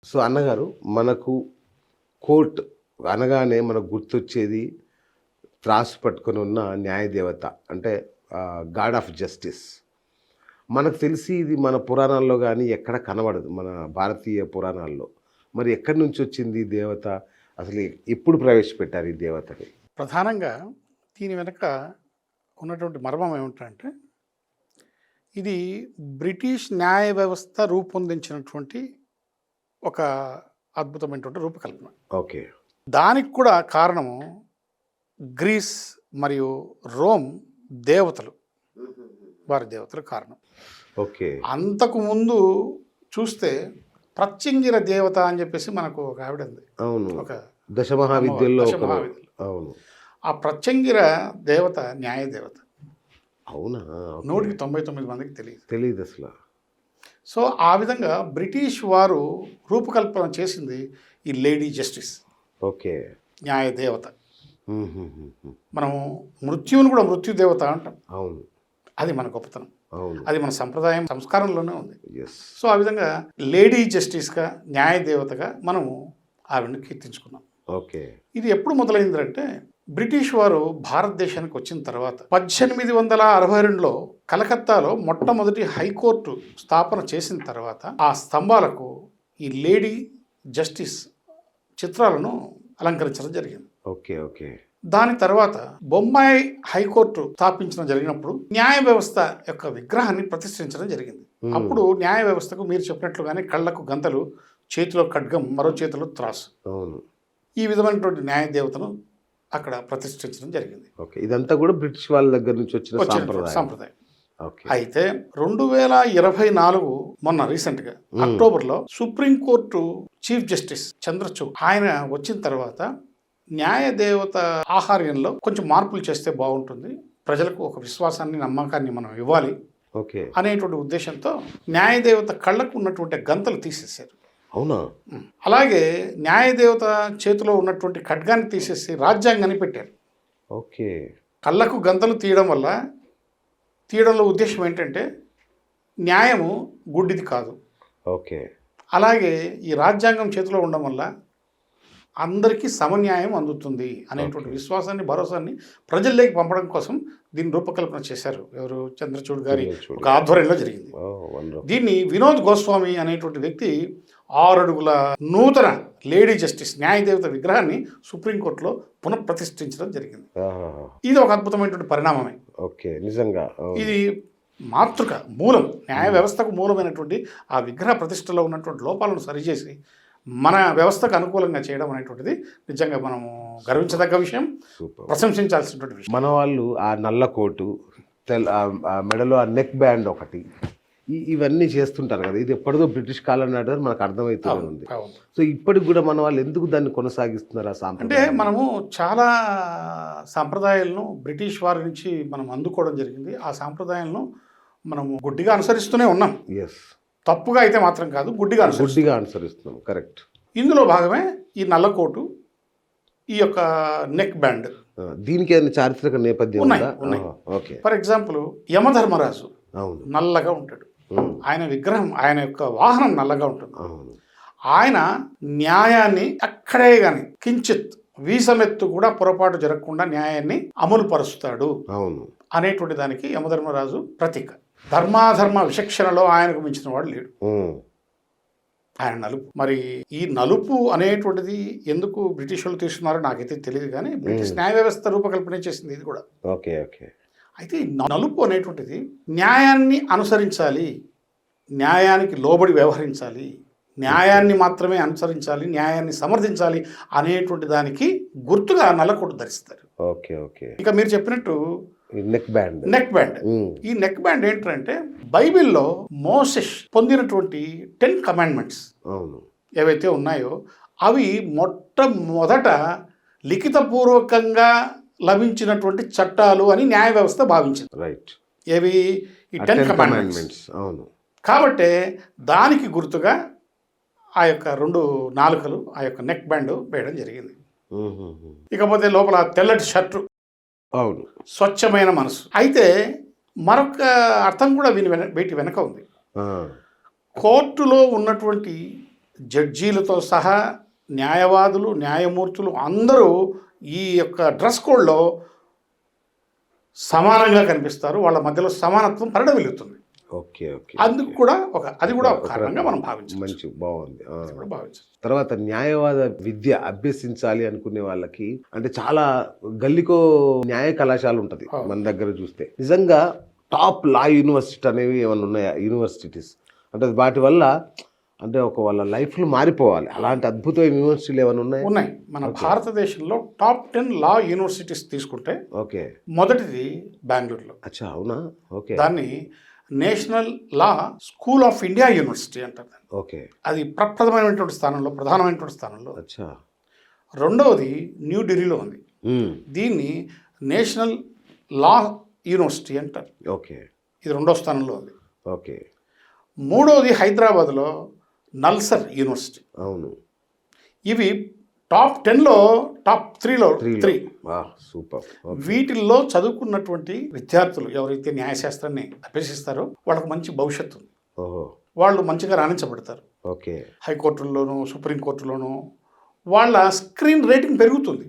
So అన్నగారు మనకు court అనగానే మనకు గుర్తొచ్చేది త్రాసు పట్టుకొని ఉన్న న్యాయదేవత అంటే గాడ్ ఆఫ్ జస్టిస్. మనకు తెలిసి ఇది మన పురాణాల్లో కానీ ఎక్కడ కనబడదు, మన భారతీయ పురాణాల్లో. మరి ఎక్కడి నుంచి వచ్చింది ఈ దేవత? అసలు ఎప్పుడు ప్రవేశపెట్టారు ఈ దేవతని? ప్రధానంగా దీని వెనక ఉన్నటువంటి మర్మం ఏమిటంటే, ఇది బ్రిటిష్ న్యాయ వ్యవస్థ రూపొందించినటువంటి ఒక అద్భుతమైనటువంటి రూపకల్పన. ఓకే. దానికి కూడా కారణము గ్రీస్ మరియు రోమ్ దేవతలు, వారి దేవతలు కారణం. ఓకే. అంతకు ముందు చూస్తే ప్రత్యంగిర దేవత అని చెప్పేసి మనకు ఒక ఆవిడ ఉంది. అవును, ఒక దశమహావిద్యల్లో. దశమహావిద్యలు. అవును. ఆ ప్రత్యంగిర దేవత న్యాయ దేవత. అవునా? 199 మందికి తెలియదు అసలు. సో ఆ విధంగా బ్రిటిష్ వారు రూపకల్పన చేసింది ఈ లేడీ జస్టిస్. ఓకే. న్యాయ దేవత. మనము మృత్యువును కూడా మృత్యు దేవత అంటాం. అవును. అది మన గొప్పతనం. అవును. అది మన సంప్రదాయం సంస్కారంలోనే ఉంది. ఎస్. సో ఆ విధంగా లేడీ జస్టిస్గా న్యాయ దేవతగా మనము ఆవిడని కీర్తించుకున్నాం. ఓకే. ఇది ఎప్పుడు మొదలైందంటే, బ్రిటిష్ వారు భారతదేశానికి వచ్చిన తర్వాత 1862లో కలకత్తాలో మొట్టమొదటి హైకోర్టు స్థాపన చేసిన తర్వాత ఆ స్తంభాలకు ఈ లేడీ జస్టిస్ చిత్రాలను అలంకరించడం జరిగింది. ఓకే. ఓకే. దాని తర్వాత బొంబాయి హైకోర్టు స్థాపించడం జరిగినప్పుడు న్యాయ వ్యవస్థ యొక్క విగ్రహాన్ని ప్రతిష్ఠించడం జరిగింది. అప్పుడు న్యాయ వ్యవస్థకు మీరు చెప్పినట్లుగానే కళ్ళకు గంతలు, చేతిలో ఖడ్గం, మరో చేతిలో త్రాసు, అవును, ఈ విధమైనటువంటి న్యాయ దేవతను అక్కడ ప్రతిష్ఠించడం జరిగింది. ఓకే. ఇదంతా కూడా బ్రిటిష్ వాళ్ళ దగ్గర నుంచి వచ్చిన సాంప్రదాయం. ఓకే. అయితే 2024 మొన్న రీసెంట్గా అక్టోబర్లో సుప్రీంకోర్టు చీఫ్ జస్టిస్ చంద్రచూడ్ ఆయన వచ్చిన తర్వాత న్యాయ దేవత ఆహార్యంలో కొంచెం మార్పులు చేస్తే బాగుంటుంది, ప్రజలకు ఒక విశ్వాసాన్ని, నమ్మకాన్ని మనం ఇవ్వాలి ఓకే అనేటువంటి ఉద్దేశంతో న్యాయదేవత కళ్ళకు ఉన్నటువంటి గంతలు తీసేశారు. అవునా? అలాగే న్యాయదేవత చేతిలో ఉన్నటువంటి ఖడ్గాన్ని తీసేసి రాజ్యాంగాన్ని పెట్టారు. ఓకే. కళ్ళకు గంతలు తీయడంలో ఉద్దేశం ఏంటంటే న్యాయము గుడ్డిది కాదు. ఓకే. అలాగే ఈ రాజ్యాంగం చేతిలో ఉండడం వల్ల అందరికీ సమన్యాయం అందుతుంది అనేటువంటి విశ్వాసాన్ని, భరోసాన్ని ప్రజల్లోకి పంపడం కోసం దీన్ని రూపకల్పన చేశారు. ఎవరు? చంద్రచూడ్ గారి ఒక ఆధ్వర్యంలో జరిగింది. దీన్ని వినోద్ గోస్వామి అనేటువంటి వ్యక్తి 6 అడుగుల నూతన లేడీ జస్టిస్ న్యాయదేవత విగ్రహాన్ని సుప్రీంకోర్టులో పునఃప్రతిష్ఠించడం జరిగింది. ఇది ఒక అద్భుతమైనటువంటి పరిణామమే. ఓకే. నిజంగా ఇది మాతృక, మూలం, న్యాయ వ్యవస్థకు మూలమైనటువంటి ఆ విగ్రహ ప్రతిష్టలో ఉన్నటువంటి లోపాలను సరిచేసి మన వ్యవస్థకు అనుకూలంగా చేయడం అనేటువంటిది నిజంగా మనము గర్వించదగ్గ విషయం, ప్రశంసించాల్సినటువంటి విషయం. మన వాళ్ళు ఆ నల్ల కోటు, మెడలో ఆ నెక్ బ్యాండ్ ఒకటి, ఇవన్నీ చేస్తుంటారు కదా. ఇది ఎప్పటిదో బ్రిటిష్ కాలం నాటి మనకు అర్థమవుతూనే ఉంది. సో ఇప్పటికి కూడా మన వాళ్ళు ఎందుకు దాన్ని కొనసాగిస్తున్నారు? ఆ సాంప్రదాయం అంటే మనము చాలా సాంప్రదాయాలను బ్రిటిష్ వారి నుంచి మనం అందుకోవడం జరిగింది. ఆ సాంప్రదాయాలను మనము గుడ్డిగా అనుసరిస్తూనే ఉన్నాం. ఎస్. తప్పుగా అయితే మాత్రం కాదు, గుడ్డిగా అనుసరిస్తున్నాం. కరెక్ట్. ఇందులో భాగమే ఈ నల్లకోటు, ఈ యొక్క నెక్ బ్యాండ్. దీనికి ఏదైనా చారిత్రక నేపథ్యం ఉన్నాయి. ఫర్ ఎగ్జాంపుల్ యమధర్మరాజు నల్లగా ఉంటాడు. ఆయన విగ్రహం, ఆయన యొక్క వాహనం నల్లగా ఉంటుంది. ఆయన న్యాయాన్ని అక్కడే కానీ కించిత్ వీసమెత్తు కూడా పొరపాటు జరగకుండా న్యాయాన్ని అమలు పరుస్తాడు అనేటువంటి దానికి యమధర్మరాజు ప్రతీక. ధర్మాధర్మ విచక్షణలో ఆయనకు మించిన వాడు లేడు. ఆయన నలుపు. మరి ఈ నలుపు అనేటువంటిది ఎందుకు బ్రిటిష్ వాళ్ళు తీసుకున్నారో నాకైతే తెలియదు, కానీ బ్రిటిష్ న్యాయ వ్యవస్థ రూపకల్పన చేసింది ఇది కూడా. ఓకే. ఓకే. అయితే ఈ నలుపు అనేటువంటిది న్యాయాన్ని అనుసరించాలి, న్యాయానికి లోబడి వ్యవహరించాలి, న్యాయాన్ని మాత్రమే అనుసరించాలి, న్యాయాన్ని సమర్థించాలి అనేటువంటి దానికి గుర్తుగా నల్లకోటు ధరిస్తారు. ఓకే. ఓకే. ఇంకా మీరు చెప్పినట్టు నెక్ బ్యాండ్. ఈ నెక్ బ్యాండ్ ఏంటంటే బైబిల్లో మోసెస్ పొందినటువంటి 10 కమాండ్మెంట్స్ ఏవైతే ఉన్నాయో అవి మొట్టమొదట లిఖితపూర్వకంగా లభించినటువంటి చట్టాలు అని న్యాయ వ్యవస్థ భావించింది. రైట్. ఏవి? ఈ 10 కమాండ్మెంట్స్. అవును. కాబట్టి దానికి గుర్తుగా ఆ యొక్క 2 నాలుకలు, ఆ యొక్క నెక్ బ్యాండ్ వేయడం జరిగింది. ఇకపోతే లోపల తెల్లటి షర్టు, అవును, స్వచ్ఛమైన మనసు. అయితే మరొక అర్థం కూడా వీటి వెనక ఉంది. కోర్టులో ఉన్నటువంటి జడ్జీలతో సహా న్యాయవాదులు, న్యాయమూర్తులు అందరూ ఈ యొక్క డ్రెస్ కోడ్లో సమానంగా కనిపిస్తారు. వాళ్ళ మధ్యలో సమానత్వం పరిడవిల్లుతుంది. Okay okay. అందుకు కూడా అది కూడా ఒక కారణంగా మనం భావించాలి. మంచి బాగుంది. భావించాలి. తర్వాత న్యాయవాద విద్య అభ్యసించాలి అనుకునే వాళ్ళకి అంటే చాలా గల్లికో న్యాయ కళాశాల ఉంటుంది మన దగ్గర చూస్తే. నిజంగా టాప్ లా యూనివర్సిటీ అనేవి ఏమైనా ఉన్నాయా యూనివర్సిటీస్? అంటే వాటి వల్ల అంటే ఒక వాళ్ళ లైఫ్లో మారిపోవాలి అలాంటి అద్భుతమైన యూనివర్సిటీలు ఏమైనా ఉన్నాయి? ఉన్నాయి. మన భారతదేశంలో టాప్ 10 లా యూనివర్సిటీస్ తీసుకుంటే ఓకే మొదటిది బెంగళూరులో. అచ్చా, అవునా? ఓకే. దాన్ని national law school of India university అంటారు. ఓకే. అది ప్రధానమైనటువంటి స్థానంలో. అచ్చా. రెండవది న్యూఢిల్లీలో ఉంది. దీన్ని నేషనల్ లా యూనివర్సిటీ అంటారు. ఓకే. ఇది రెండో స్థానంలో ఉంది. ఓకే. మూడవది హైదరాబాద్లో నల్సర్ యూనివర్సిటీ. అవును. ఇవి టాప్ 10లో టాప్ 3లో 3. సూపర్. వీటిల్లో చదువుకున్నటువంటి విద్యార్థులు ఎవరైతే న్యాయశాస్త్రాన్ని అభ్యసిస్తారో వాళ్ళకి మంచి భవిష్యత్తు ఉంది. వాళ్ళు మంచిగా రాణించబడతారు. ఓకే. హైకోర్టుల్లోనూ సుప్రీంకోర్టులోనూ వాళ్ళ స్క్రీన్ రేటింగ్ పెరుగుతుంది.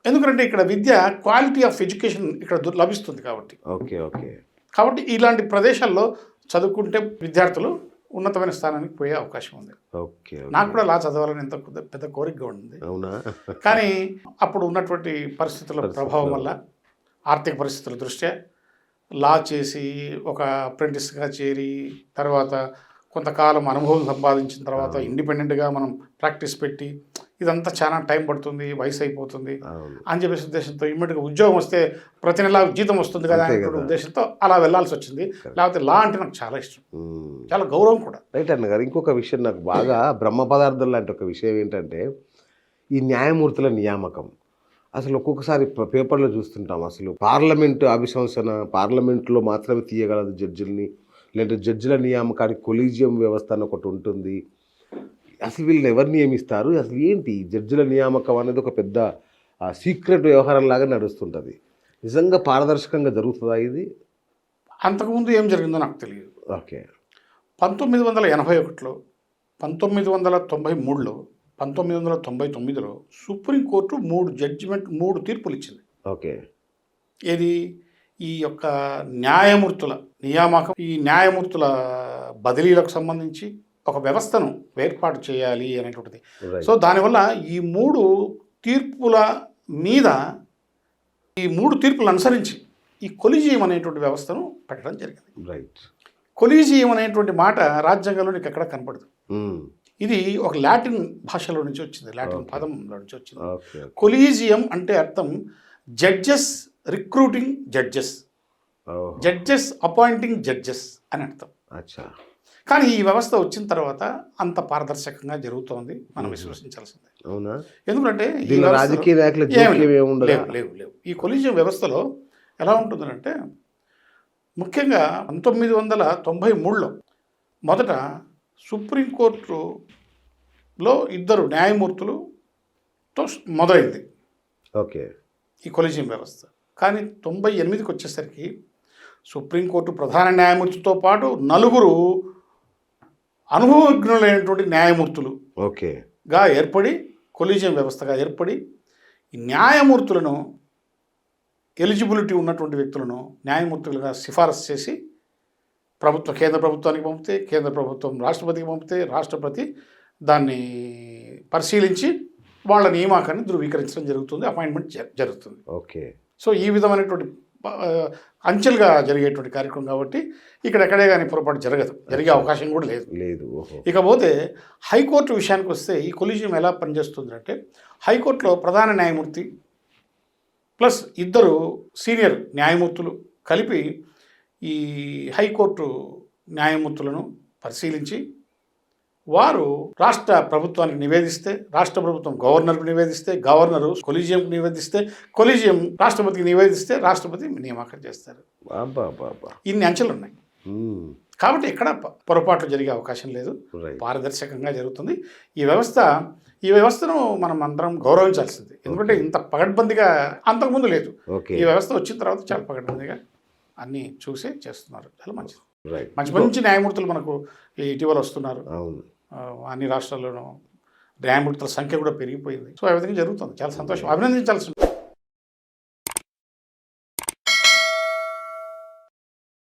ఎందుకంటే ఇక్కడ విద్య క్వాలిటీ ఆఫ్ ఎడ్యుకేషన్ ఇక్కడ లభిస్తుంది కాబట్టి. Okay okay. కాబట్టి ఇలాంటి ప్రదేశాల్లో చదువుకుంటే విద్యార్థులు ఉన్నతమైన స్థానానికి పోయే అవకాశం ఉంది. ఓకే. నాకు కూడా లా చదవాలని ఎంత పెద్ద కోరికగా ఉంది. అవునా? కానీ అప్పుడు ఉన్నటువంటి పరిస్థితుల ప్రభావం వల్ల, ఆర్థిక పరిస్థితుల దృష్ట్యా లా చేసి ఒక అప్రెంటిస్గా చేరి తర్వాత కొంతకాలం అనుభవం సంపాదించిన తర్వాత ఇండిపెండెంట్గా మనం ప్రాక్టీస్ పెట్టి ఇదంతా చాలా టైం పడుతుంది, వయసు అయిపోతుంది అని చెప్పేసి ఉద్దేశంతో ఇమ్మీడియట్గా ఉద్యోగం వస్తే ప్రతి నెల జీతం వస్తుంది కదా అనే ఉద్దేశంతో అలా వెళ్ళాల్సి వచ్చింది. లేకపోతే లా అంటే నాకు చాలా ఇష్టం, చాలా గౌరవం కూడా. రైట్ అన్నగారు. ఇంకొక విషయం నాకు బాగా బ్రహ్మ పదార్థం లాంటి ఒక విషయం ఏంటంటే ఈ న్యాయమూర్తుల నియామకం. అసలు ఒక్కొక్కసారి పేపర్లో చూస్తుంటాం, అసలు పార్లమెంటు అభిశంసన పార్లమెంట్లో మాత్రమే తీయగలదు జడ్జిల్ని, లేదంటే జడ్జిల నియామకానికి కొలీజియం వ్యవస్థ అని ఒకటి ఉంటుంది. అసలు వీళ్ళని ఎవరు నియమిస్తారు? అసలు ఏంటి జడ్జిల నియామకం అనేది ఒక పెద్ద సీక్రెట్ వ్యవహారం లాగా నడుస్తుంటుంది. నిజంగా పారదర్శకంగా జరుగుతుందా ఇది? అంతకుముందు ఏం జరిగిందో నాకు తెలియదు. ఓకే. 1981లో, 1993లో, 1999లో సుప్రీంకోర్టు 3 తీర్పులు ఇచ్చింది. ఓకే. ఏది? ఈ యొక్క న్యాయమూర్తుల నియామకం, ఈ న్యాయమూర్తుల బదిలీలకు సంబంధించి ఒక వ్యవస్థను ఏర్పాటు చేయాలి అనేటువంటిది. సో దానివల్ల ఈ 3 తీర్పుల మీద, ఈ 3 తీర్పులను అనుసరించి ఈ కొలీజియం అనేటువంటి వ్యవస్థను పెట్టడం జరిగింది. రైట్. కొలీజియం అనేటువంటి మాట రాజ్యాంగంలో నీకు ఎక్కడ కనపడదు. ఇది ఒక లాటిన్ భాషలో నుంచి వచ్చింది, లాటిన్ పదంలో నుంచి వచ్చింది. కొలీజియం అంటే అర్థం judges recruiting judges, judges appointing judges అని అర్థం. కానీ ఈ వ్యవస్థ వచ్చిన తర్వాత అంత పారదర్శకంగా జరుగుతోంది, మనం విశ్వసించాల్సిందే. అవునా? ఎందుకంటే లేవు. ఈ కొలీజియం వ్యవస్థలో ఎలా ఉంటుందంటే ముఖ్యంగా 1993లో మొదట సుప్రీంకోర్టులో 2 న్యాయమూర్తులతో మొదలైంది. ఓకే. ఈ కొలీజియం వ్యవస్థ. కానీ 98కి వచ్చేసరికి సుప్రీంకోర్టు ప్రధాన న్యాయమూర్తితో పాటు 4 అనుభవజ్ఞులైనటువంటి న్యాయమూర్తులు గా ఏర్పడి, కొలీజియం వ్యవస్థగా ఏర్పడి ఈ న్యాయమూర్తులను, ఎలిజిబిలిటీ ఉన్నటువంటి వ్యక్తులను న్యాయమూర్తులుగా సిఫారసు చేసి కేంద్ర ప్రభుత్వానికి పంపితే, కేంద్ర ప్రభుత్వం రాష్ట్రపతికి పంపితే, రాష్ట్రపతి దాన్ని పరిశీలించి వాళ్ళ నియామకాన్ని ధృవీకరించడం జరుగుతుంది, అపాయింట్మెంట్ జరుగుతుంది. ఓకే. సో ఈ విధమైనటువంటి అంచెలుగా జరిగేటువంటి కార్యక్రమం కాబట్టి ఇక్కడ ఎక్కడే కానీ పొరపాటు జరిగే అవకాశం కూడా లేదు. ఇకపోతే హైకోర్టు విషయానికి వస్తే ఈ కొలీజియం ఎలా పనిచేస్తుందంటే, హైకోర్టులో ప్రధాన న్యాయమూర్తి ప్లస్ 2 సీనియర్ న్యాయమూర్తులు కలిపి ఈ హైకోర్టు న్యాయమూర్తులను పరిశీలించి వారు రాష్ట్ర ప్రభుత్వానికి నివేదిస్తే, రాష్ట్ర ప్రభుత్వం గవర్నర్కు నివేదిస్తే, గవర్నరు కొలీజియంకు నివేదిస్తే, కొలీజియం రాష్ట్రపతికి నివేదిస్తే, రాష్ట్రపతి నియామకం చేస్తారు. ఇన్ని అంచెలు ఉన్నాయి కాబట్టి ఎక్కడ పొరపాట్లు జరిగే అవకాశం లేదు, పారదర్శకంగా జరుగుతుంది. ఈ వ్యవస్థను మనం అందరం గౌరవించాల్సింది. ఎందుకంటే ఇంత పగడ్బందీగా అంతకుముందు లేదు. ఈ వ్యవస్థ వచ్చిన తర్వాత చాలా పగడ్బందీగా అన్నీ చూసే చేస్తున్నారు. చాలా మంచిది. మంచి న్యాయమూర్తులు మనకు ఇటీవల వస్తున్నారు. అన్ని రాష్ట్రాల్లోనూ న్యాయమూర్తుల సంఖ్య కూడా పెరిగిపోయింది. సో ఆ విధంగా జరుగుతుంది. చాలా సంతోషం, అభినందించాల్సింది.